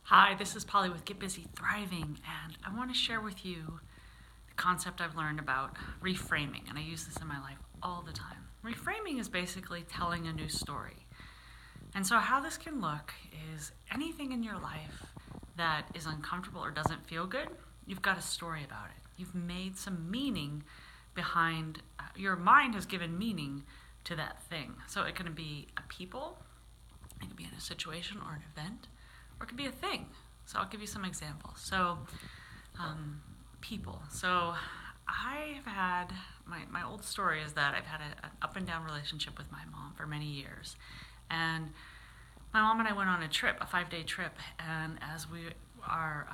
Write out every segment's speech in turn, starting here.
Hi, this is Polly with Get Busy Thriving, and I want to share with you the concept I've learned about reframing, and I use this in my life all the time. Reframing is basically telling a new story. And so how this can look is anything in your life that is uncomfortable or doesn't feel good, you've got a story about it. You've made some meaning behind, your mind has given meaning to that thing. So it can be a people, it can be in a situation or an event, or it could be a thing. So I'll give you some examples. So, people. So I've had, my old story is that I've had an up and down relationship with my mom for many years. And my mom and I went on a trip, a 5-day trip, and as we are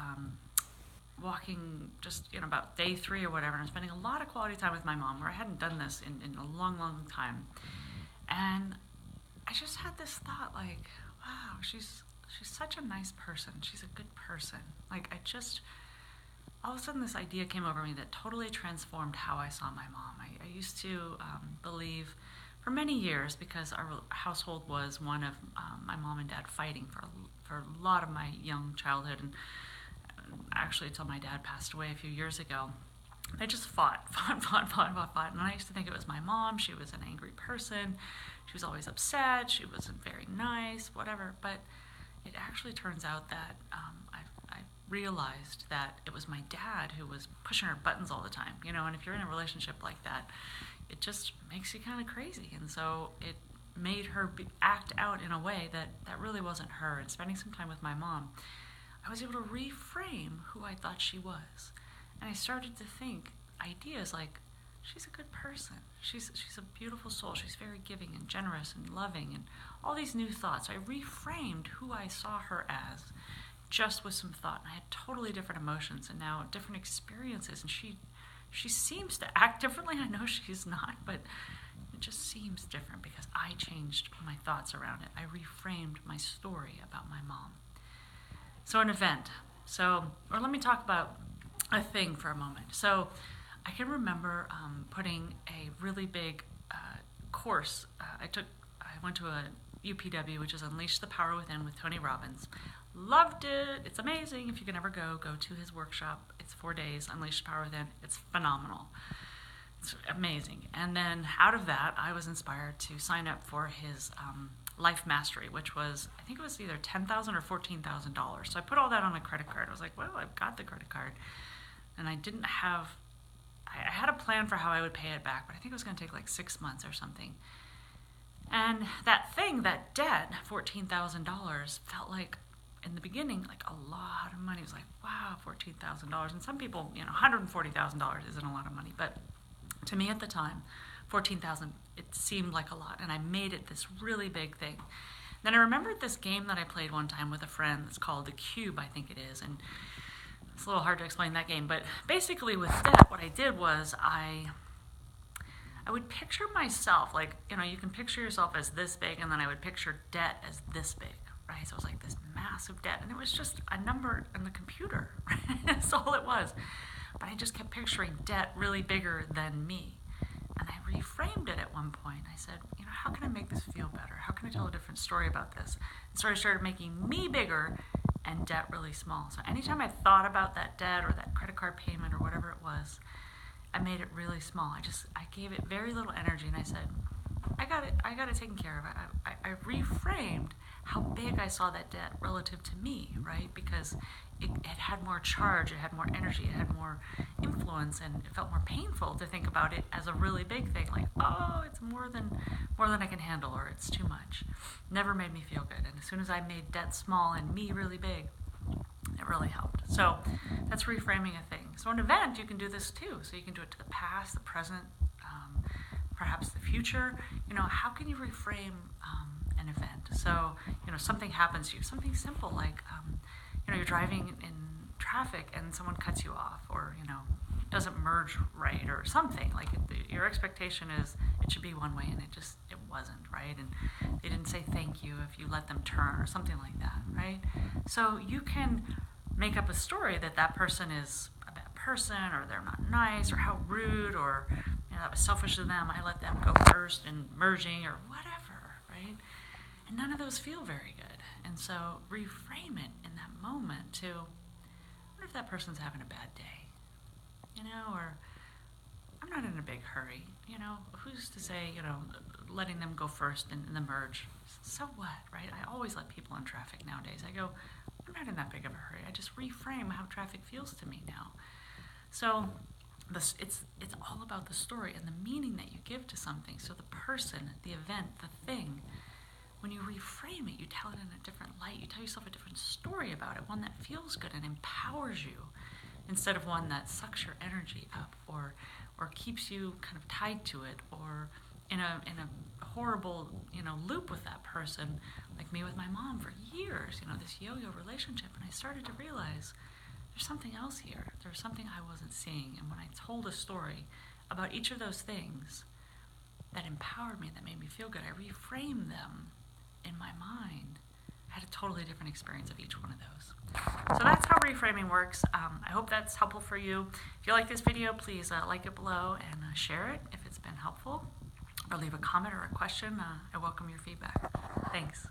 walking just, about day 3 or whatever, and I'm spending a lot of quality time with my mom, where I hadn't done this in a long, long time. And I just had this thought, like, wow, she's such a nice person. She's a good person. All of a sudden this idea came over me that totally transformed how I saw my mom. I used to believe for many years, because our household was one of my mom and dad fighting for a lot of my young childhood, and actually until my dad passed away a few years ago. They just fought. And I used to think it was my mom. She was an angry person. She was always upset. She wasn't very nice, whatever. But it actually turns out that I realized that it was my dad who was pushing her buttons all the time, and if you're in a relationship like that, it just makes you kind of crazy. And so it made her act out in a way that really wasn't her. And spending some time with my mom, I was able to reframe who I thought she was. And I started to think ideas like, she's a good person. She's a beautiful soul. She's very giving and generous and loving, and all these new thoughts. I reframed who I saw her as just with some thought. And I had totally different emotions and now different experiences. And she seems to act differently. I know she's not, but it just seems different because I changed my thoughts around it. I reframed my story about my mom. So an event. Or let me talk about a thing for a moment. So I can remember putting a really big course. I went to a UPW, which is Unleash the Power Within with Tony Robbins. Loved it. It's amazing. If you can ever go to his workshop. It's 4 days, Unleash the Power Within. It's phenomenal. It's amazing. And then out of that, I was inspired to sign up for his Life Mastery, which was, I think it was either $10,000 or $14,000. So I put all that on a credit card. I was like, well, I've got the credit card. And I had a plan for how I would pay it back, but I think it was going to take like 6 months or something. And that debt, $14,000, felt like, in the beginning, like a lot of money. It was like, wow, $14,000. And some people, $140,000 isn't a lot of money. But to me at the time, $14,000, it seemed like a lot. And I made it this really big thing. Then I remembered this game that I played one time with a friend that's called The Cube, I think it is. And it's a little hard to explain that game. But basically with that, what I did was I would picture myself, like, you can picture yourself as this big, and then I would picture debt as this big. Right? So it was like this massive debt, and it was just a number in the computer. That's all it was. But I just kept picturing debt really bigger than me. And I reframed it at one point. I said, how can I make this feel better? How can I tell a different story about this? And so I started making me bigger and debt really small. So anytime I thought about that debt or that credit card payment or whatever it was, I made it really small. I gave it very little energy, and I said, I got it taken care of. I reframed how big I saw that debt relative to me, right? Because it had more charge, it had more energy, it had more influence, and it felt more painful to think about it as a really big thing, like, oh, it's more than I can handle, or it's too much. Never made me feel good. And as soon as I made debt small and me really big, it really helped. So that's reframing a thing. So an event, you can do this too. So you can do it to the past, the present, perhaps the future. How can you reframe an event? So, something happens to you, something simple like, you're driving in traffic and someone cuts you off, or, doesn't merge right, or something. Like your expectation is it should be one way, and it wasn't, right? And they didn't say thank you if you let them turn, or something like that, right? So you can make up a story that person is a bad person, or they're not nice, or how rude, or that was selfish of them, I let them go first in merging, or whatever, right? And none of those feel very good. And so reframe it in that moment to, what if that person's having a bad day? You know, or I'm not in a big hurry. You know, who's to say, you know, letting them go first in the merge? So what, right? I always let people in traffic nowadays. I go, I'm not in that big of a hurry. I just reframe how traffic feels to me now. So it's all about the story and the meaning that you give to something. So the person, the event, the thing, when you reframe it, you tell it in a different light. You tell yourself a different story about it, one that feels good and empowers you, instead of one that sucks your energy up or keeps you kind of tied to it, or in a horrible, you know, loop with that person, like me with my mom for years, you know, this yo-yo relationship. And I started to realize there's something else here. There's something I wasn't seeing. And when I told a story about each of those things that empowered me, that made me feel good, I reframed them in my mind. I had a totally different experience of each one of those. So that's how reframing works. I hope that's helpful for you. If you like this video, please like it below and share it if it's been helpful, or leave a comment or a question. I welcome your feedback. Thanks.